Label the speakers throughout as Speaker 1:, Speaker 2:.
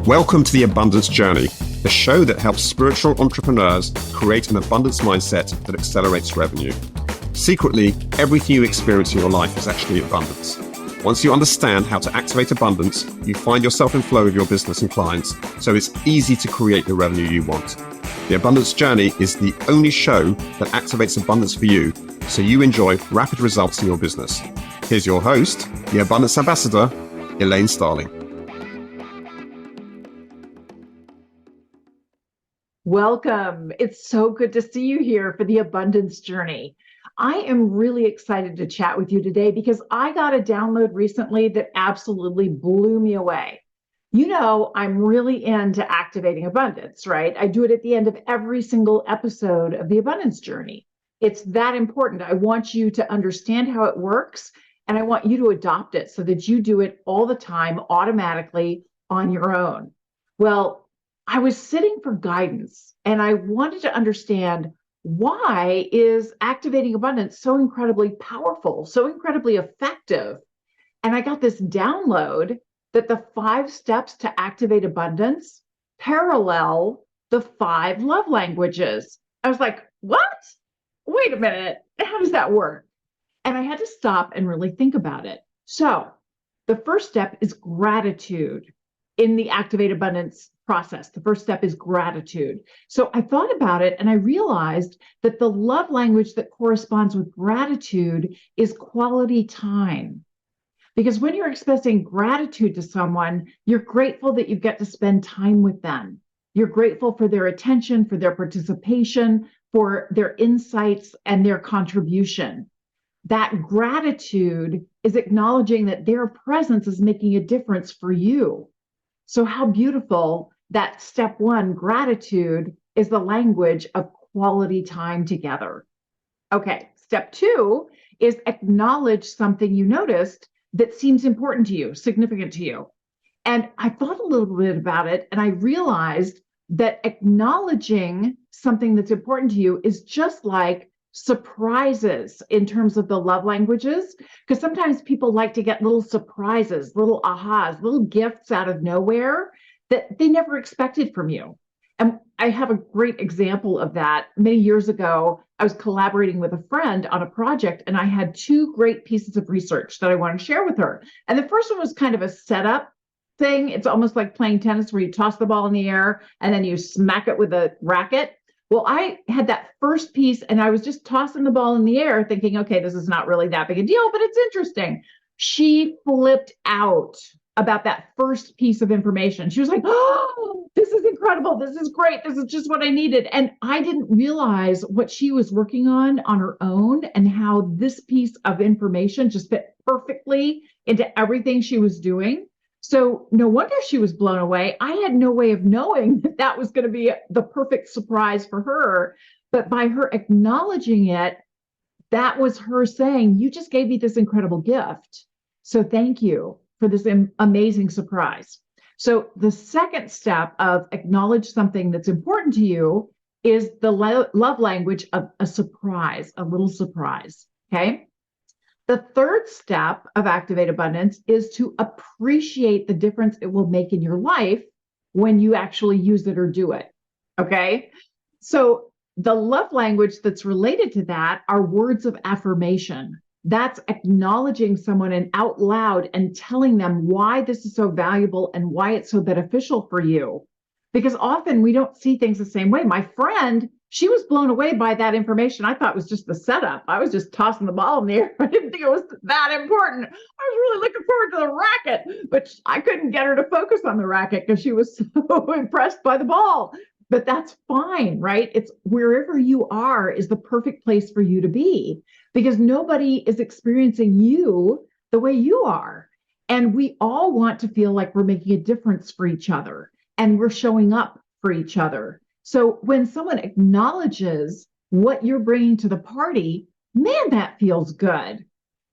Speaker 1: Welcome to the Abundance Journey, the show that helps spiritual entrepreneurs create an abundance mindset that accelerates revenue. Secretly, everything you experience in your life is actually abundance. Once you understand how to activate abundance, you find yourself in flow with your business and clients, so it's easy to create the revenue you want. The Abundance Journey is the only show that activates abundance for you, so you enjoy rapid results in your business. Here's your host, the Abundance Ambassador, Elaine Starling.
Speaker 2: Welcome. It's so good to see you here for the Abundance Journey. I am really excited to chat with you today because I got a download recently that absolutely blew me away. You know, I'm really into activating abundance, right? I do it at the end of every single episode of the Abundance Journey. It's that important. I want you to understand how it works, and I want you to adopt it so that you do it all the time, automatically on your own. Well, I was sitting for guidance and I wanted to understand, why is activating abundance so incredibly powerful, so incredibly effective? And I got this download that the 5 steps to activate abundance parallel the 5 love languages. I was like, what? Wait a minute. How does that work? And I had to stop and really think about it. So the first step is gratitude in the activate abundance process. The first step is gratitude. So I thought about it and I realized that the love language that corresponds with gratitude is quality time. Because when you're expressing gratitude to someone, you're grateful that you get to spend time with them. You're grateful for their attention, for their participation, for their insights and their contribution. That gratitude is acknowledging that their presence is making a difference for you. So how beautiful that step 1, gratitude, is the language of quality time together. Okay, step 2 is acknowledge something you noticed that seems important to you, significant to you. And I thought a little bit about it, and I realized that acknowledging something that's important to you is just like surprises in terms of the love languages, because sometimes people like to get little surprises, little ahas, little gifts out of nowhere that they never expected from you. And I have a great example of that. Many years ago, I was collaborating with a friend on a project, and I had 2 great pieces of research that I want to share with her. And the first one was kind of a setup thing. It's almost like playing tennis where you toss the ball in the air and then you smack it with a racket. Well, I had that first piece and I was just tossing the ball in the air thinking, okay, this is not really that big a deal, but it's interesting. She flipped out about that first piece of information. She was like, oh, this is incredible. This is great. This is just what I needed. And I didn't realize what she was working on her own and how this piece of information just fit perfectly into everything she was doing. So no wonder she was blown away. I had no way of knowing that that was going to be the perfect surprise for her. But by her acknowledging it, that was her saying, you just gave me this incredible gift. So thank you for this amazing surprise. So the second step of acknowledge something that's important to you is the love language of a surprise, a little surprise. Okay. The third step of Activate Abundance is to appreciate the difference it will make in your life when you actually use it or do it. Okay. So the love language that's related to that are words of affirmation. That's acknowledging someone and out loud and telling them why this is so valuable and why it's so beneficial for you. Because often we don't see things the same way. My friend, she was blown away by that information. I thought it was just the setup. I was just tossing the ball in the air. I didn't think it was that important. I was really looking forward to the racket, but I couldn't get her to focus on the racket because she was so impressed by the ball. But that's fine, right? It's wherever you are is the perfect place for you to be, because nobody is experiencing you the way you are. And we all want to feel like we're making a difference for each other and we're showing up for each other. So when someone acknowledges what you're bringing to the party, man, that feels good.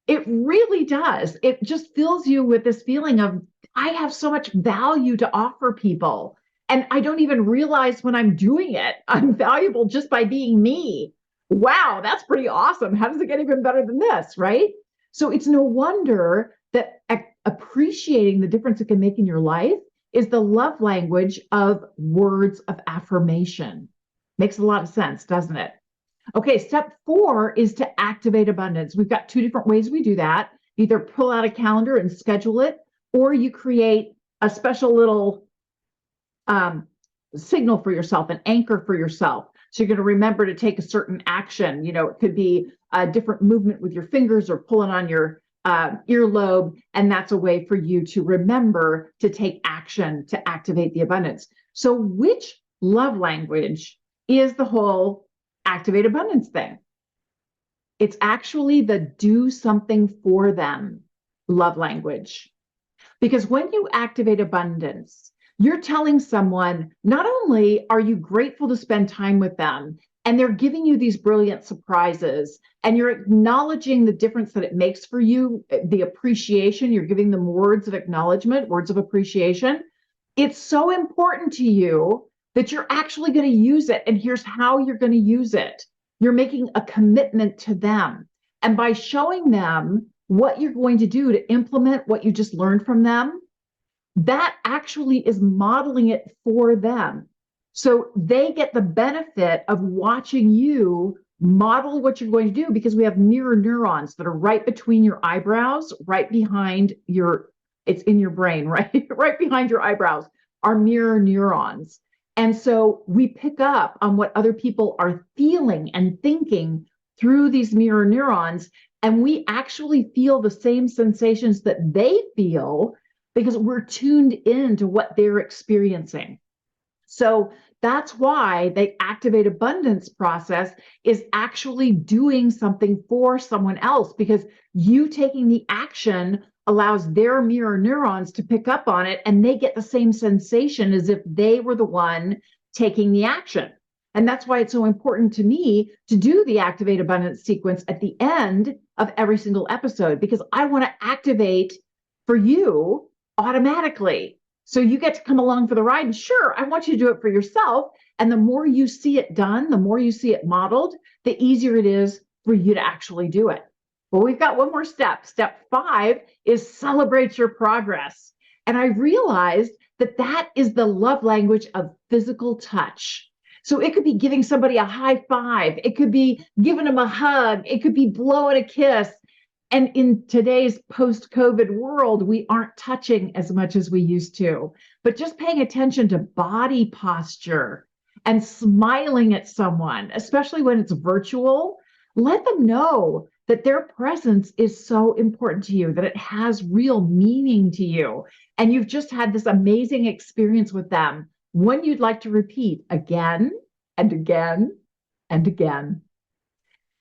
Speaker 2: It really does. It just fills you with this feeling of, I have so much value to offer people. And I don't even realize when I'm doing it, I'm valuable just by being me. Wow, that's pretty awesome. How does it get even better than this, right? So it's no wonder that appreciating the difference it can make in your life is the love language of words of affirmation. Makes a lot of sense, doesn't it? Okay, step 4 is to activate abundance. We've got 2 different ways we do that. Either pull out a calendar and schedule it, or you create a special little signal for yourself, an anchor for yourself. So you're going to remember to take a certain action. You know, it could be a different movement with your fingers or pulling on your earlobe. And that's a way for you to remember to take action to activate the abundance. So which love language is the whole activate abundance thing? It's actually the do something for them love language. Because when you activate abundance, you're telling someone, not only are you grateful to spend time with them, and they're giving you these brilliant surprises, and you're acknowledging the difference that it makes for you, the appreciation, you're giving them words of acknowledgement, words of appreciation. It's so important to you that you're actually going to use it. And here's how you're going to use it. You're making a commitment to them. And by showing them what you're going to do to implement what you just learned from them, that actually is modeling it for them. So they get the benefit of watching you model what you're going to do, because we have mirror neurons that are right between your eyebrows, right behind your, it's in your brain, right? Right behind your eyebrows are mirror neurons. And so we pick up on what other people are feeling and thinking through these mirror neurons. And we actually feel the same sensations that they feel because we're tuned into what they're experiencing. So that's why the activate abundance process is actually doing something for someone else, because you taking the action allows their mirror neurons to pick up on it, and they get the same sensation as if they were the one taking the action. And that's why it's so important to me to do the activate abundance sequence at the end of every single episode, because I want to activate for you automatically. So you get to come along for the ride. And sure, I want you to do it for yourself. And the more you see it done, the more you see it modeled, the easier it is for you to actually do it. Well, we've got one more step. Step 5 is celebrate your progress. And I realized that that is the love language of physical touch. So it could be giving somebody a high five. It could be giving them a hug. It could be blowing a kiss. And in today's post-COVID world, we aren't touching as much as we used to, but just paying attention to body posture and smiling at someone, especially when it's virtual, let them know that their presence is so important to you, that it has real meaning to you. And you've just had this amazing experience with them, one you'd like to repeat again and again and again.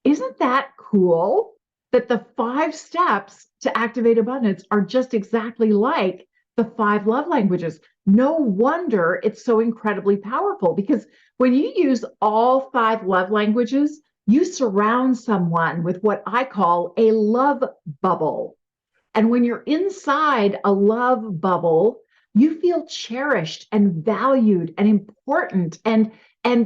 Speaker 2: Isn't that cool? That the 5 steps to activate abundance are just exactly like the 5 love languages. No wonder it's so incredibly powerful, because when you use all 5 love languages, you surround someone with what I call a love bubble. And when you're inside a love bubble, you feel cherished and valued and important and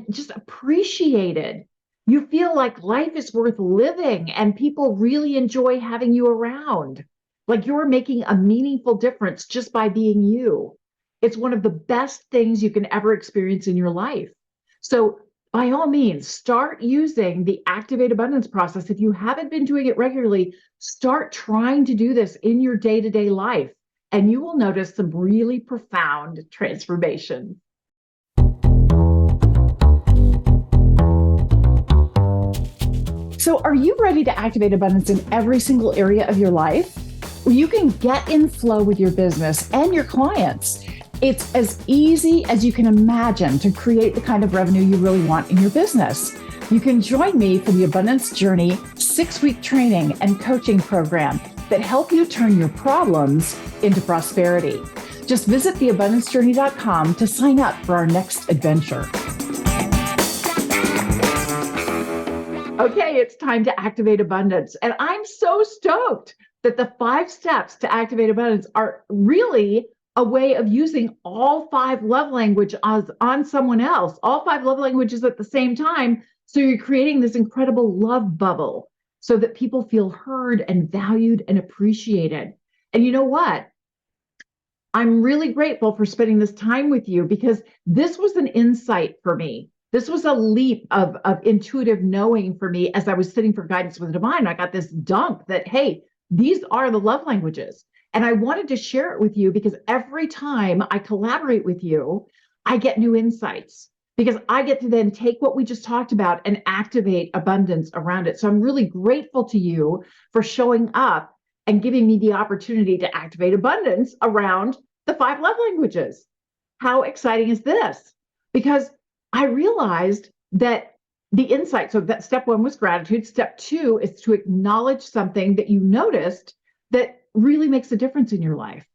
Speaker 2: just appreciated. You feel like life is worth living and people really enjoy having you around. Like you're making a meaningful difference just by being you. It's one of the best things you can ever experience in your life. So by all means, start using the Activate Abundance process. If you haven't been doing it regularly, start trying to do this in your day-to-day life, and you will notice some really profound transformation. So are you ready to activate abundance in every single area of your life? Well, you can get in flow with your business and your clients. It's as easy as you can imagine to create the kind of revenue you really want in your business. You can join me for the Abundance Journey 6-week training and coaching program that help you turn your problems into prosperity. Just visit theabundancejourney.com to sign up for our next adventure. Okay, it's time to activate abundance. And I'm so stoked that the 5 steps to activate abundance are really a way of using all 5 love languages on someone else, all 5 love languages at the same time. So you're creating this incredible love bubble so that people feel heard and valued and appreciated. And you know what? I'm really grateful for spending this time with you because this was an insight for me. This was a leap of intuitive knowing for me as I was sitting for guidance with the divine. I got this dump that, hey, these are the love languages. And I wanted to share it with you because every time I collaborate with you, I get new insights because I get to then take what we just talked about and activate abundance around it. So I'm really grateful to you for showing up and giving me the opportunity to activate abundance around the 5 love languages. How exciting is this? Because I realized that the insight, so that step 1 was gratitude. Step 2 is to acknowledge something that you noticed that really makes a difference in your life.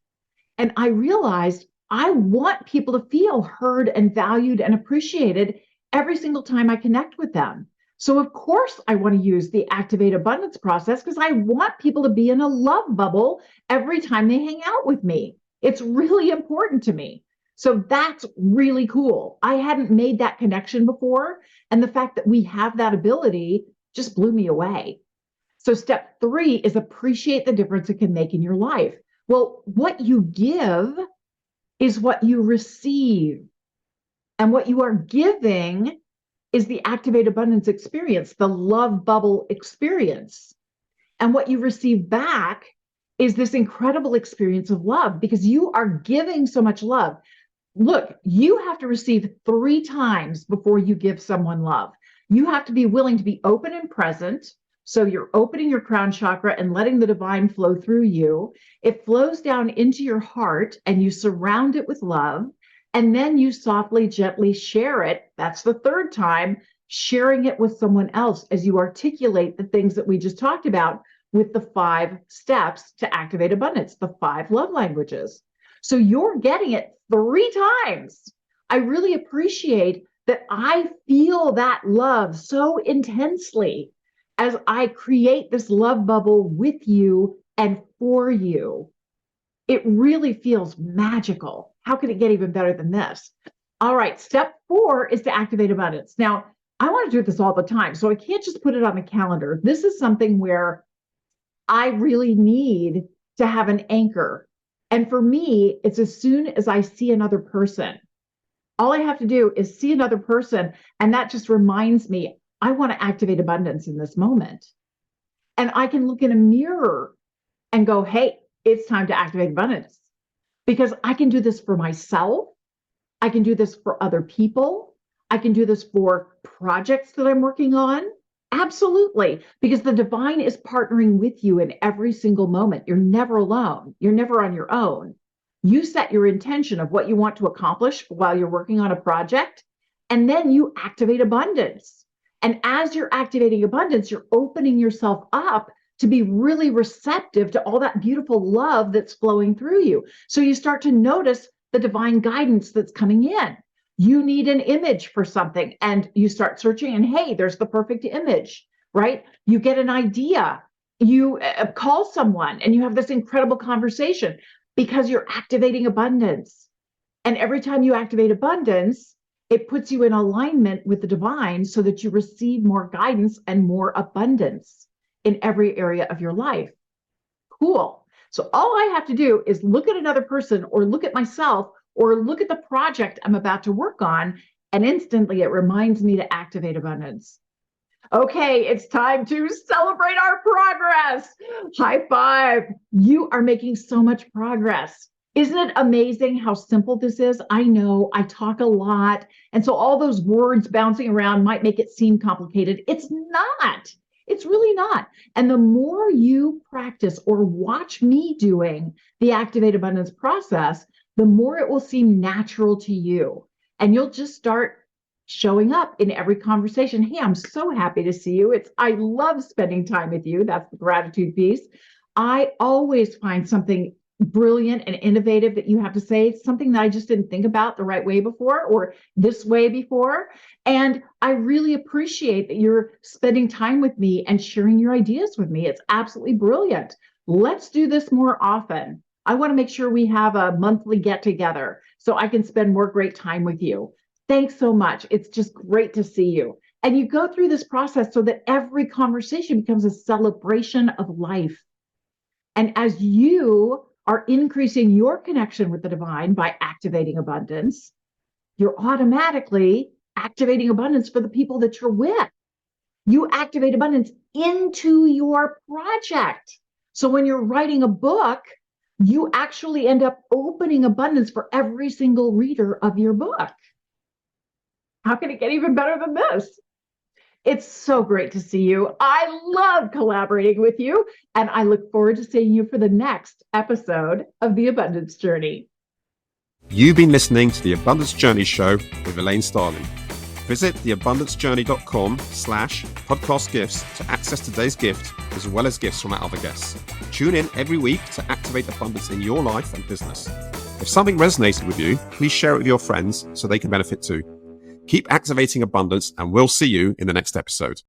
Speaker 2: And I realized I want people to feel heard and valued and appreciated every single time I connect with them. So, of course, I want to use the Activate Abundance process because I want people to be in a love bubble every time they hang out with me. It's really important to me. So, that's really cool. I hadn't made that connection before. And the fact that we have that ability just blew me away. So, step 3 is appreciate the difference it can make in your life. Well, what you give is what you receive. And what you are giving is the Activate Abundance experience, the love bubble experience. And what you receive back is this incredible experience of love because you are giving so much love. Look, you have to receive 3 times before you give someone love. You have to be willing to be open and present. So you're opening your crown chakra and letting the divine flow through you. It flows down into your heart and you surround it with love. And then you softly, gently share it. That's the 3rd time, sharing it with someone else as you articulate the things that we just talked about with the 5 steps to activate abundance, the 5 love languages. So you're getting it 3 times. I really appreciate that I feel that love so intensely as I create this love bubble with you and for you. It really feels magical. How could it get even better than this? All right, step 4 is to activate abundance. Now, I want to do this all the time, so I can't just put it on the calendar. This is something where I really need to have an anchor. And for me, it's as soon as I see another person. All I have to do is see another person, and that just reminds me, I want to activate abundance in this moment. And I can look in a mirror and go, hey, it's time to activate abundance because I can do this for myself. I can do this for other people. I can do this for projects that I'm working on. Absolutely, because the divine is partnering with you in every single moment. You're never alone. You're never on your own. You set your intention of what you want to accomplish while you're working on a project, and then you activate abundance. And as you're activating abundance, you're opening yourself up to be really receptive to all that beautiful love that's flowing through you. So you start to notice the divine guidance that's coming in. You need an image for something and you start searching and hey, there's the perfect image, right? You get an idea, you call someone and you have this incredible conversation because you're activating abundance. And every time you activate abundance, it puts you in alignment with the divine so that you receive more guidance and more abundance in every area of your life. Cool. So all I have to do is look at another person or look at myself or look at the project I'm about to work on, and instantly it reminds me to activate abundance. Okay, it's time to celebrate our progress. High five. You are making so much progress. Isn't it amazing how simple this is? I know I talk a lot, and so all those words bouncing around might make it seem complicated. It's not. It's really not. And the more you practice or watch me doing the Activate Abundance process, the more it will seem natural to you. And you'll just start showing up in every conversation. Hey, I'm so happy to see you. I love spending time with you. That's the gratitude piece. I always find something brilliant and innovative that you have to say, something that I just didn't think about the right way before or this way before. And I really appreciate that you're spending time with me and sharing your ideas with me. It's absolutely brilliant. Let's do this more often. I want to make sure we have a monthly get together so I can spend more great time with you. Thanks so much. It's just great to see you. And you go through this process so that every conversation becomes a celebration of life. And as you are increasing your connection with the divine by activating abundance, you're automatically activating abundance for the people that you're with. You activate abundance into your project. So when you're writing a book, you actually end up opening abundance for every single reader of your book. How can it get even better than this? It's so great to see you. I love collaborating with you, and I look forward to seeing you for the next episode of The Abundance Journey.
Speaker 1: You've been listening to The Abundance Journey Show with Elaine Starling. Visit theabundancejourney.com/podcast gifts to access today's gift, as well as gifts from our other guests. Tune in every week to activate abundance in your life and business. If something resonated with you, please share it with your friends so they can benefit too. Keep activating abundance, and we'll see you in the next episode.